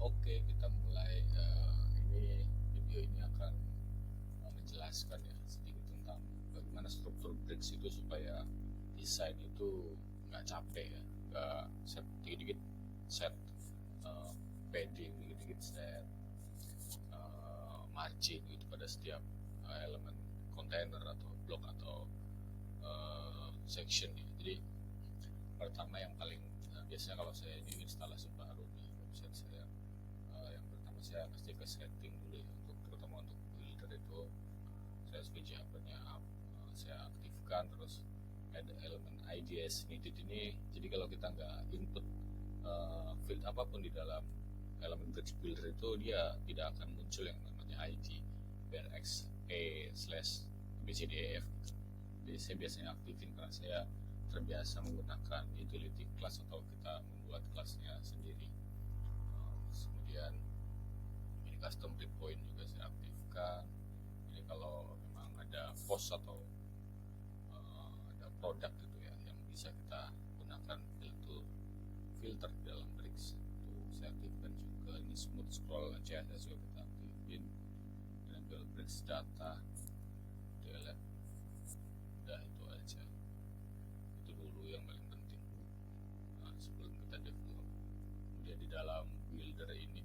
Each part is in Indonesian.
Oke, kita mulai. Video ini akan menjelaskan ya sedikit tentang bagaimana struktur bricks itu supaya desain itu nggak capek ya, nggak set dikit-dikit set padding, dikit-dikit set margin gitu pada setiap elemen kontainer atau blok atau section ya. Jadi pertama yang paling biasanya kalau saya ini instalasi baru di website saya, yang pertama saya pasti ke setting dulu ya, untuk terutama untuk builder itu saya switch hardware-nya up, saya aktifkan, terus ada elemen IDS needed ini. Jadi kalau kita nggak input field apapun di dalam elemen bricks builder itu, dia tidak akan muncul yang namanya ID brx a/bcdef. Jadi saya biasanya aktifin karena saya terbiasa menggunakan utility class atau kita membuat kelasnya sendiri. Kemudian ini custom breakpoint juga saya aktifkan. Ini kalau memang ada post atau ada produk gitu ya yang bisa kita gunakan itu filter di dalam bricks itu saya aktifkan juga. Ini smooth scroll CSS juga kita aktifin, dan ambil bricks data delete. Udah, itu aja, itu dulu yang paling penting sebelum kita develop. Kemudian di dalam builder ini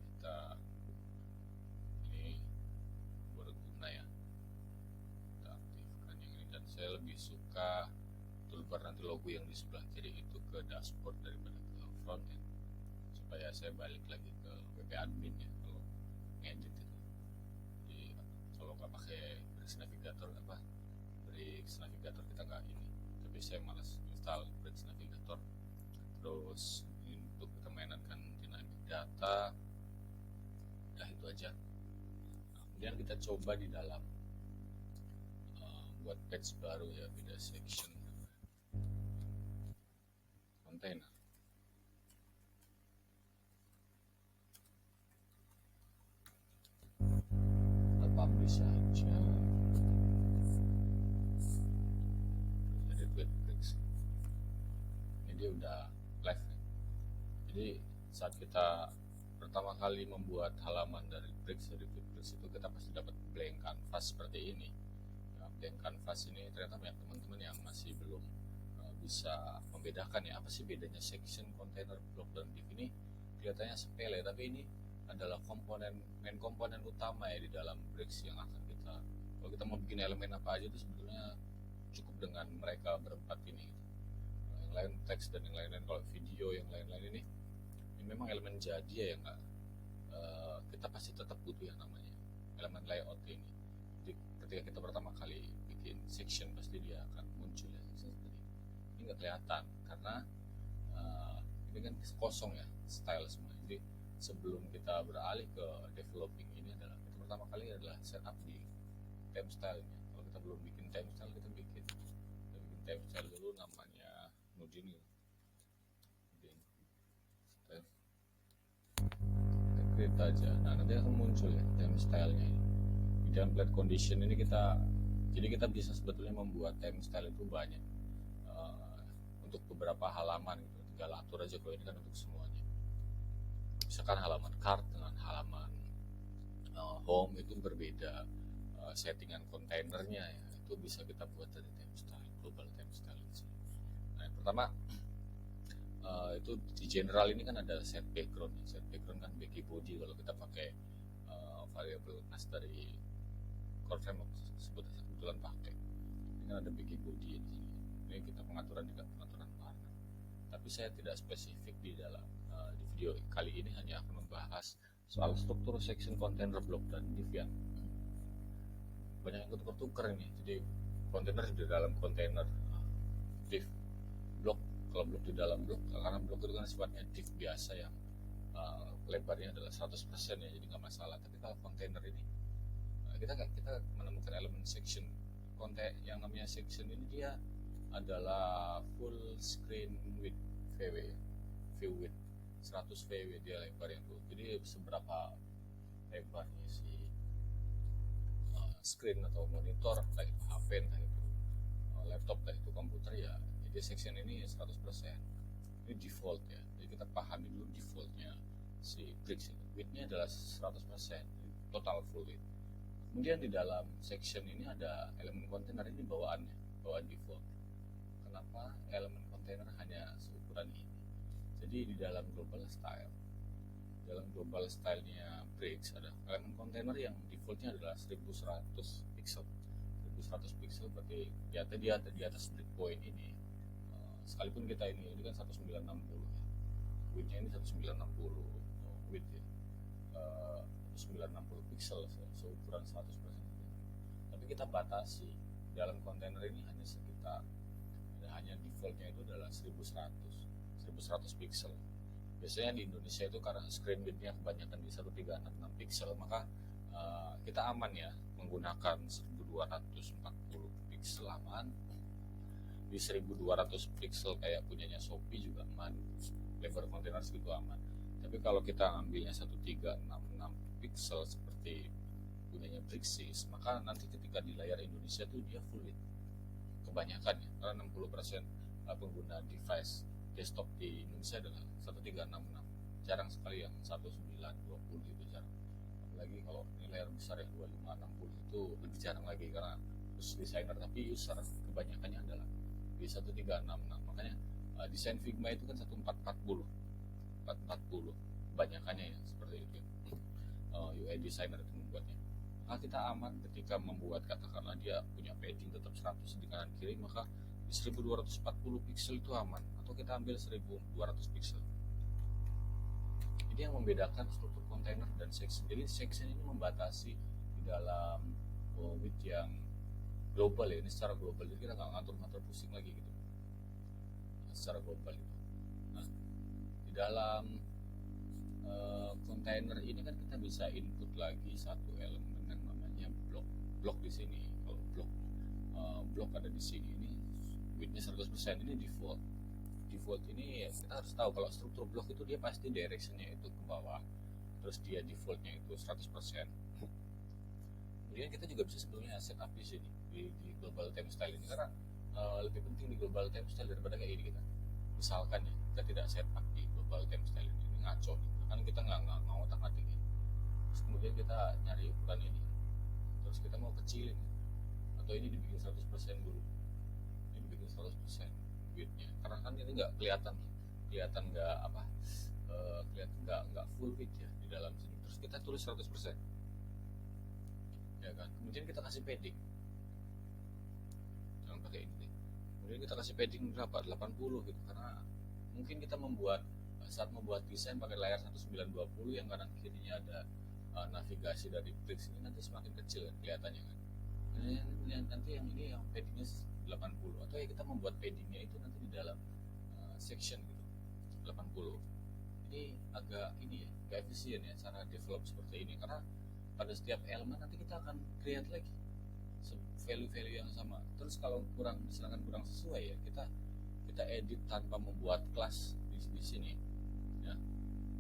berguna ya, kita aktifkan yang ini, dan saya lebih suka toolbar nanti logo yang di sebelah kiri itu ke dashboard daripada ke front end, supaya saya balik lagi ke WP admin ya kalau ngedit itu. Jadi kalau nggak pakai Bricks Navigator kita nggak ini, tapi saya malas install Bricks Navigator. Terus untuk kita mainkan dynamic data, udah itu aja. Kemudian kita coba di dalam buat page baru ya, beda section container. Kita publish aja. Jadi buat bricks ini dia udah live ya. Jadi saat kita pertama kali membuat halaman dari bricks itu kita pasti dapat blank canvas seperti ini ya. Blank canvas ini ternyata banyak teman-teman yang masih belum bisa membedakan ya, apa sih bedanya section, container, block, dan div. Ini kelihatannya sepele, tapi ini adalah main komponen utama ya di dalam bricks yang akan kita, kalau kita mau bikin elemen apa aja itu sebetulnya cukup dengan mereka berempat ini gitu. Yang lain teks dan yang lain-lain, kalau video yang lain-lain ini memang elemen jadi ya, yang kita pasti tetap butuh yang namanya elemen layout ini. Jadi ketika kita pertama kali bikin section pasti dia akan muncul ya, section seperti ini. Ini nggak kelihatan karena ini kan kosong ya, style semua. Jadi sebelum kita beralih ke developing ini adalah kita pertama kali adalah setup di theme style-nya. Kalau kita belum bikin theme style, kita bikin theme style dulu, namanya Nudin. Create aja. Nah, nanti akan muncul ya theme style-nya ini. Di dalam template condition ini jadi kita bisa sebetulnya membuat theme style itu banyak untuk beberapa halaman gitu. Tinggal atur aja, kalau ini kan untuk semuanya. Misalkan halaman card dengan halaman home itu berbeda settingan kontainernya ya, itu bisa kita buat dari theme style, global theme style. Nah, yang pertama itu di general ini kan ada set background. Set background kan bagi body, kalau kita pakai variable as dari core framework kebetulan pakai. Ini kan ada bagi body di sini. Ini kita pengaturan juga pengaturan warna. Tapi saya tidak spesifik di dalam di video kali ini, hanya akan membahas soal struktur section, container, block, dan div yang banyak yang tukar-tukar ini. Jadi container di dalam container, div, block, kalau blok di dalam blok, karena blok itu kan sifatnya div biasa yang lebarnya adalah 100% ya, jadi nggak masalah. Tapi kalau kontainer ini kita menemukan elemen section. Yang namanya section ini dia adalah full screen width VW, view width 100 VW dia lebarnya tuh. Jadi seberapa lebarnya si screen atau monitor, entah itu HP, entah itu laptop, entah itu komputer ya. Jadi section ini 100%. Ini default ya. Jadi kita pahami dulu defaultnya si bricks ini. width-nya adalah 100% total full width. Kemudian di dalam section ini ada elemen kontainer, ini bawaan default. Kenapa elemen kontainer hanya seukuran ini? Jadi di dalam global style-nya Bricks ada elemen kontainer yang defaultnya adalah 1100 pixel. 1100 pixel berarti di atas breakpoint ini. Sekalipun kita ini kan 1960 ya. Width-nya ini 1960 width ya. 1960 pixel seukuran 100%. Tapi kita batasi dalam kontainer ini hanya defaultnya itu adalah 1100 pixel. Biasanya di Indonesia itu karena screen width-nya kebanyakan di 1366 pixel, maka kita aman ya menggunakan 1240 pixel aman. Di 1200 pixel kayak punyanya Shopee juga aman, level kontainer segitu aman. Tapi kalau kita ambilnya 1366 pixel seperti punyanya Brixis, maka nanti ketika di layar Indonesia tuh dia full width kebanyakan ya, karena 60% pengguna device desktop di Indonesia adalah 1366, jarang sekali yang 1920 itu jarang. Apalagi kalau ini layar besar yang 2560 itu lebih jarang lagi, karena terus desainer tapi user kebanyakannya adalah di 1366. Makanya desain Figma itu kan 1440 kebanyakannya ya seperti itu. UI designer itu membuatnya. Maka kita aman ketika membuat, katakanlah dia punya padding tetap 100 di kanan kiri, maka di 1240 pixel itu aman, atau kita ambil 1200 pixel. Ini yang membedakan struktur kontainer dan section. Jadi section ini membatasi di dalam width yang global ya, ini secara global, jadi kita nggak ngatur-ngatur pusing lagi gitu secara global itu. Nah, di dalam kontainer ini kan kita bisa input lagi satu elemen yang namanya blok di sini. Kalau blok ada di sini, ini widthnya 100%, ini default ini ya, kita harus tahu kalau struktur blok itu dia pasti directionnya itu ke bawah, terus dia defaultnya itu 100%. Kemudian kita juga bisa sebetulnya setup di sini di global theme style ini, karena lebih penting di global theme style daripada kayak ini. Kita misalkan ya, kita tidak setup di global theme style ini ngaco nih, kan kita nggak mau otak-atik ya. Terus kemudian kita nyari ukuran ini, terus kita mau kecilin atau ini dibikin 100% dulu, ini dibikin 100% width-nya, karena kan ini nggak kelihatan nggak full width ya di dalam sini. Terus kita tulis 100% ya kan, kemudian kita kasih padding, jangan pakai ini, kemudian kita kasih padding berapa, 80 gitu, karena mungkin kita saat membuat desain pakai layar 1920 yang kanan kirinya ada navigasi dari Bricks ini, nanti semakin kecil kan kelihatannya kan. Nanti yang ini yang paddingnya 80, atau ya kita membuat paddingnya itu nanti di dalam section gitu 80. Ini agak efisien ya cara develop seperti ini, karena pada setiap elemen nanti kita akan create lagi value-value yang sama. Terus kalau misalkan kurang sesuai ya, kita edit tanpa membuat kelas di sini ya.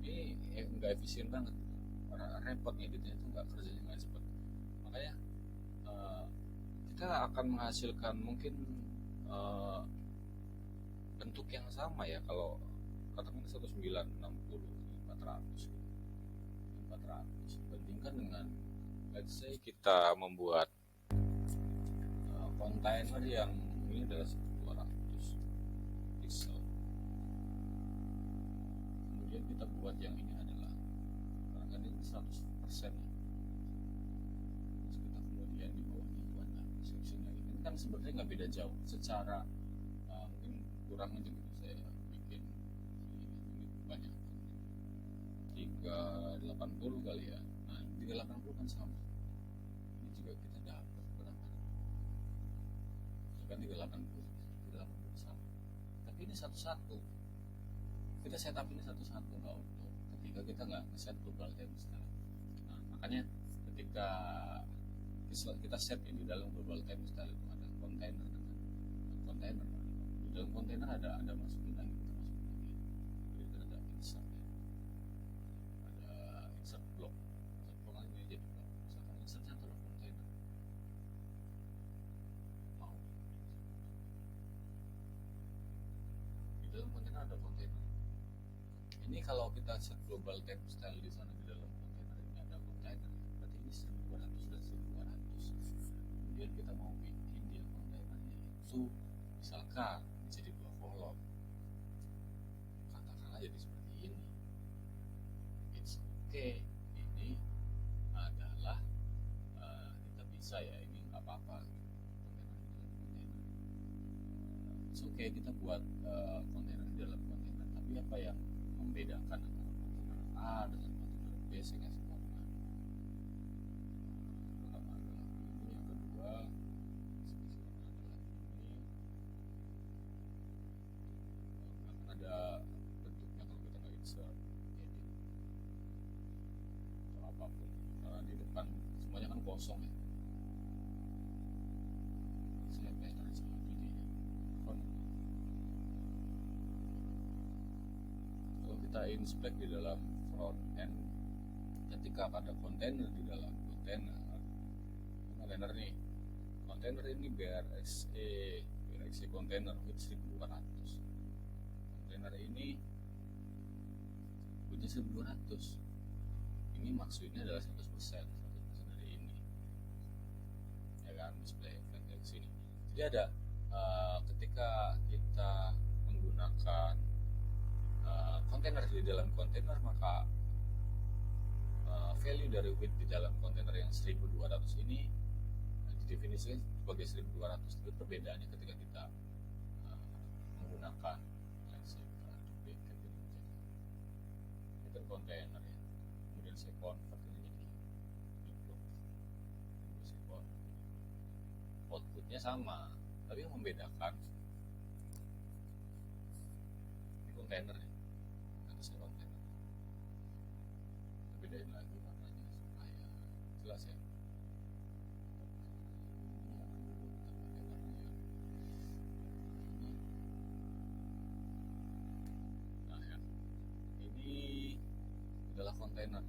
Ini nggak efisien banget, repot editnya itu, kerjanya nggak cepat. Makanya kita akan menghasilkan mungkin bentuk yang sama ya, kalau katakan 1960 400 bandingkan dengan let's say kita membuat kontainer yang ini adalah 1200 pixel, kemudian kita buat yang ini adalah, karena kan ini 100% ya, terus kita kemudian di bawah itu ada section lagi. Ini kan sebenarnya nggak beda jauh secara mungkin kurang aja gitu, saya bikin ini banyak 380 kali ya. Nah 380 kan sama, ini juga kita dapat berapa kan 380 sama, tapi ini satu-satu kita setup, ini satu-satu nggak utuh ketika kita nggak ngeset global theme style. Nah makanya ketika kita set di dalam global theme style itu ada kontainer, di dalam kontainer ada masukin lagi, kita masukin lagi, jadi ada insert ya, ada insert block lagi jadi block, misalkan insertnya adalah kontainer, mau di dalam kontainer ada kontainer. Ini kalau kita set global theme style di sana di dalam itu misalkan jadi 2 kolom, katakanlah jadi seperti ini. It's okay, ini adalah kita bisa ya, ini nggak apa-apa it's okay kita buat kontainer di dalam kontainer. Tapi apa yang membedakan antara kontainer A dengan kontainer B? Saya kasih warna. Pertama adalah ini, yang kedua saya kasih warna adalah ini. Akan ada bentuknya kalau kita nggak insert edit atau apapun, karena di depan semuanya kan kosong ya. Saya pengen aja idenya. Kalau kita inspect di dalam front end, ketika ada kontainer di dalam kontainer nih, kontainer ini BRXE kontainer width 1200, kontainer ini widthnya 1200, ini maksudnya adalah 100% dari ini ya kan, display flag dari sini. Jadi ada ketika kita menggunakan kontainer di dalam kontainer, maka value dari width di dalam kontainer yang 1200 ini didefinisikan sebagai 1200. Itu perbedaannya ketika kita menggunakan ini kan kontainer ya, kemudian saya convert ini jadi block, saya convert, outputnya sama, tapi yang membedakan ini kontainer ya, nanti saya kontainer, bedain lagi warnanya supaya jelas ya. Nah ya, ini adalah kontainer,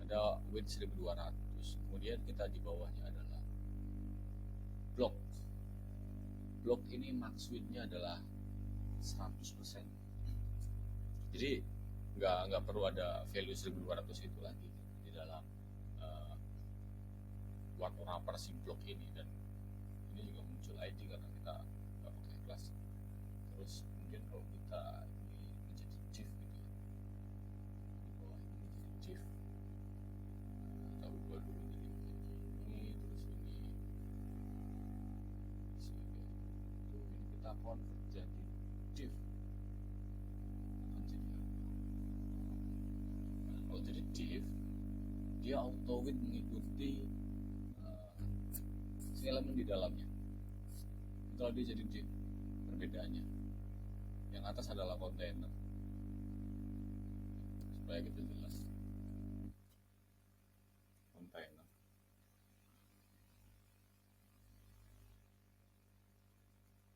ada width 1200, kemudian kita di bawahnya adalah blok. Blok ini max width-nya adalah 100%. Jadi nggak perlu ada value 1200 itu lagi di dalam wrapper si blok ini. Dan ini juga muncul ID karena kita nggak pakai kelas. Terus kemudian kalau kita ini menjadi div gitu ya, di bawah ini menjadi div, kita ubah dulu jadi begini, terus ini kita convert jadi div. Kalau jadi div, dia auto width mengikuti si elemen di dalamnya. Kalau dia jadi div, perbedaannya yang atas adalah kontainer, supaya kita jelas. Kontainer,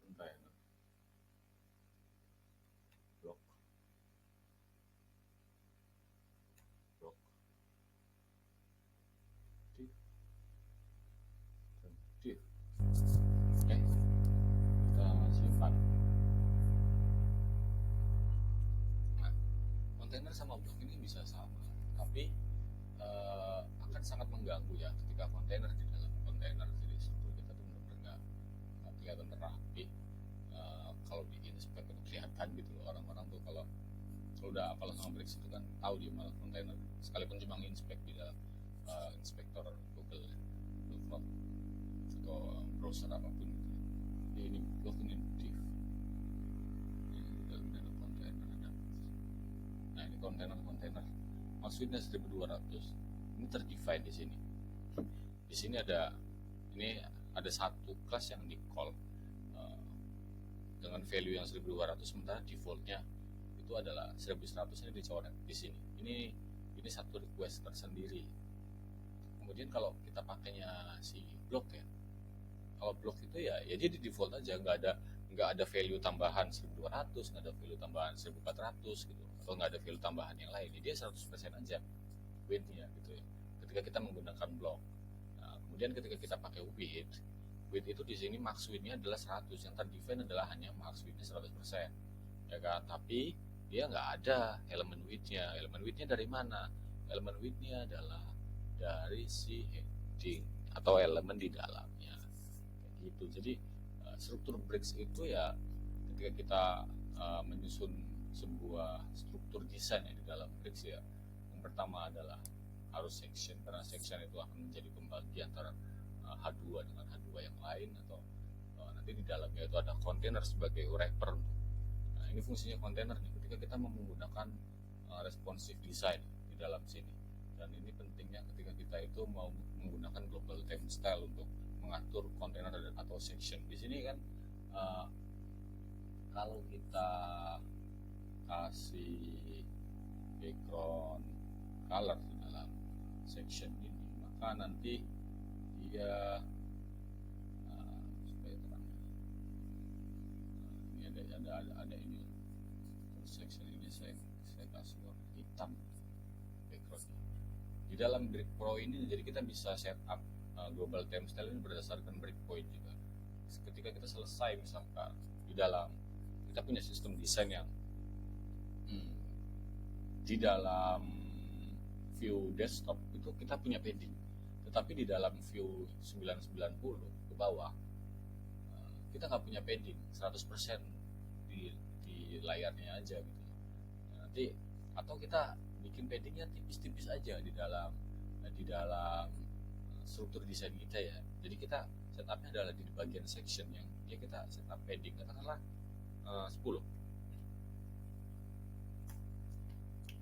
kontainer, blok, blok, div, dan div. Oke, kita simpan. Nah, kontainer sama blok ini bisa sama, tapi akan sangat mengganggu ya ketika kontainer di dalam kontainer. Jadi struktur kita tuh benar-benar nggak kelihatan rapi. Kalau di inspect itu kelihatan gitu loh, orang-orang tuh kalau udah apal sama Bricks itu kan tahu dia malah kontainer, sekalipun cuma inspect di dalam inspektor Google Chrome atau browser apapun gitu. Jadi ini blok, ini div, ini ada kontainer ada. Nah ini kontainer maksudnya 1200 ini terdefine di sini. Di sini ada satu kelas yang di call dengan value yang 1200, sementara defaultnya itu adalah 1100. Ini dicoret di sini. Ini satu request tersendiri. Kemudian kalau kita pakainya si blok ya, kalau blok itu ya dia di default aja, nggak ada value tambahan 1200, nggak ada value tambahan 1400 gitu, atau nggak ada value tambahan yang lain. Dia 100% aja width-nya gitu ya, ketika kita menggunakan blok. Nah, kemudian ketika kita pakai width itu di sini max width-nya adalah 100, yang terdefine adalah hanya max width-nya 100%, ya kan? Tapi dia nggak ada elemen width-nya. Elemen width-nya dari mana? Elemen width-nya adalah dari si heading atau elemen di dalamnya, kayak gitu. Jadi struktur bricks itu ya ketika kita menyusun sebuah struktur desain ya di dalam bricks ya, yang pertama adalah harus section, karena section itu akan menjadi pembagi antara H2 dengan H2 yang lain, atau nanti di dalamnya itu ada kontainer sebagai wrapper. Nah, ini fungsinya kontainer nih ketika kita menggunakan responsive design di dalam sini. Dan ini pentingnya ketika kita itu mau menggunakan global theme style untuk mengatur kontainer atau section. Di sini kan kalau kita kasih background color di dalam section ini, maka nanti dia supaya terang, ini ada ini section ini saya kasih warna hitam backgroundnya. Di dalam Brick Pro ini jadi kita bisa setup global theme style ini berdasarkan breakpoint juga. Ketika kita selesai misalkan di dalam, kita punya sistem desain yang di dalam view desktop itu kita punya padding, tetapi di dalam view 990 ke bawah kita nggak punya padding 100% di layarnya aja gitu. Nanti atau kita bikin paddingnya tipis-tipis aja di dalam struktur desain kita ya. Jadi kita setupnya adalah di bagian section yang dia kita setup padding katakanlah 10,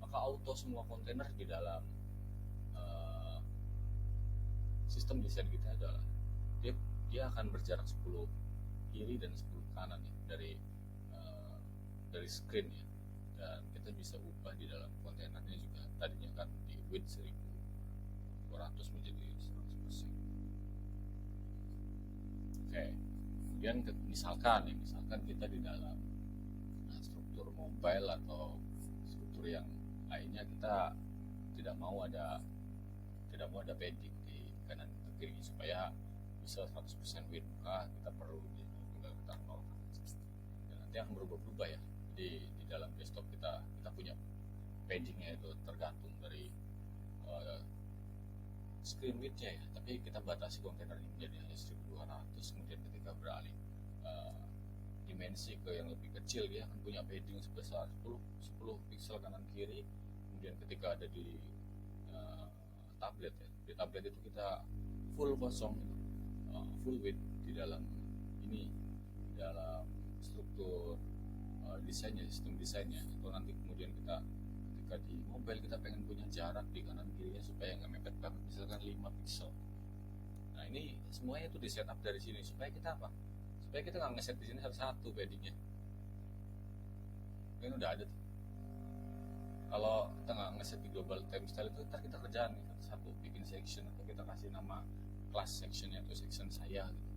maka auto semua kontainer di dalam sistem desain kita adalah dia akan berjarak 10 kiri dan 10 kanan ya, dari screen ya. Dan kita bisa ubah di dalam kontainernya juga, tadinya kan di width 1200 menjadi 100%. Oke, kemudian misalkan kita di dalam struktur mobile atau struktur yang lainnya, kita tidak mau ada padding di kanan atau kiri supaya bisa 100% width, maka kita perlu tinggal kita nolkan dan nanti akan berubah-ubah ya. Jadi di dalam desktop kita punya paddingnya itu tergantung dari screen width-nya ya, tapi kita batasi kontainer ini menjadi hanya 1200. Kemudian ketika beralih dimensi ke yang lebih kecil, dia akan punya padding sebesar 10 pixel kanan kiri. Kemudian ketika ada di tablet ya, di tablet itu kita full kosong gitu, full width di dalam struktur desainnya, sistem desainnya. Itu nanti kemudian ketika di mobile kita pengen punya jarak di kanan kirinya supaya nggak mepet banget, misalkan 5 pixel. Nah ini semuanya itu di setup dari sini supaya kita nggak ngeset di sini satu-satu paddingnya. Ini udah ada tuh. Kalau kita nggak ngeset di global theme style itu, ntar kita kerjaan nih satu bikin section, atau kita kasih nama class sectionnya atau section saya gitu.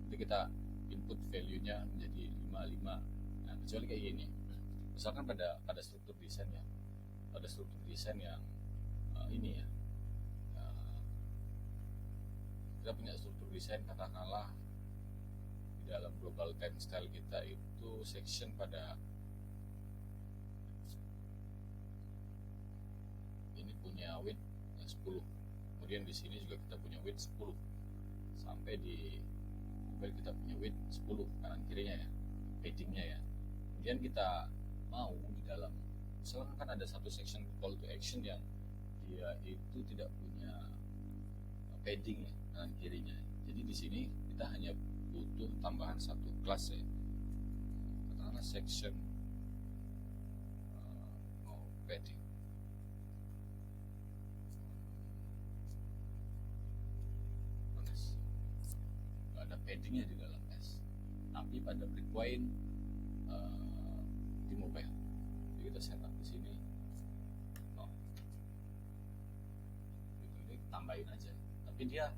Nanti kita input value-nya menjadi 55. Nah kecuali kayak gini, misalkan pada struktur desain ya, yang ini ya, kita punya struktur desain katakanlah di dalam global theme style kita itu section pada ini punya width 10, kemudian di sini juga kita punya width 10, sampai di mobile kita punya width 10 kanan kirinya ya, paddingnya ya. Kemudian kita mau di dalam, misalkan kan ada satu section call to action yang dia itu tidak punya padding ya kanan kirinya. Jadi di sini kita hanya butuh tambahan satu kelas ya, katakanlah section padding. Nggak ada paddingnya di dalam S, tapi pada breakpoint di mobile. Jadi kita setup di sini, tambahin aja, tapi dia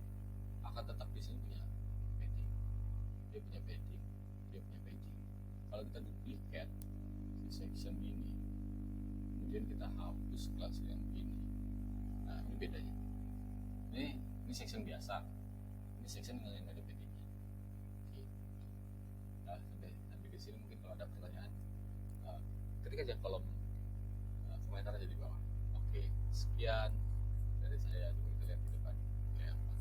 akan tetap di sini punya padding. Kalau kita duplicate di section ini, kemudian kita hapus kelas yang ini, nah ini bedanya. Ini section biasa, ini section yang ada paddingnya. Nah sampai di sini mungkin kalau ada pertanyaan, ketik aja kolom komentar aja di bawah. Oke, sekian dari saya. Kita lihat di depan kayak apa,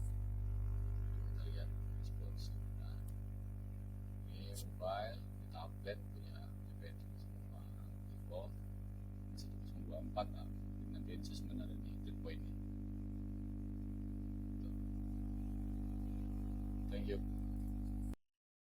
kita lihat responsif. Nah compile, kita upload punya EPN semua default 1024. Nah, nanti adjustment ada di grid point ini. Thank you.